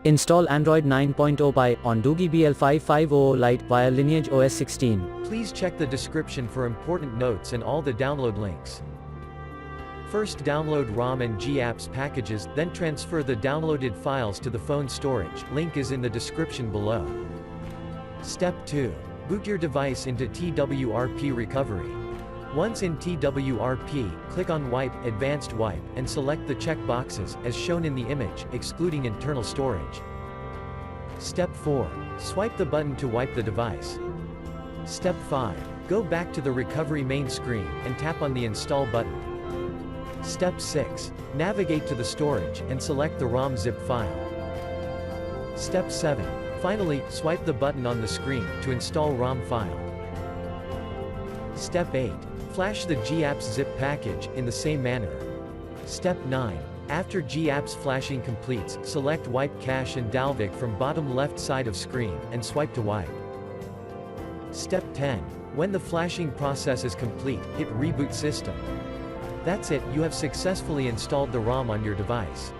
Install Android 9.0 Pie on Doogee BL5500 Lite via LineageOS 16. Please check the description for important notes and all the download links. First download ROM and GApps packages, then transfer the downloaded files to the phone storage, link is in the description below. Step 2. Boot your device into TWRP recovery. Once in TWRP, click on Wipe, Advanced Wipe, and select the check boxes, as shown in the image, excluding internal storage. Step 4. Swipe the button to wipe the device. Step 5. Go back to the recovery main screen, and tap on the Install button. Step 6. Navigate to the storage, and select the ROM zip file. Step 7. Finally, swipe the button on the screen, to install ROM file. Step 8. Flash the GApps zip package, in the same manner. Step 9. After GApps flashing completes, select Wipe Cache and Dalvik from bottom left side of screen, and swipe to wipe. Step 10. When the flashing process is complete, hit Reboot System. That's it, you have successfully installed the ROM on your device.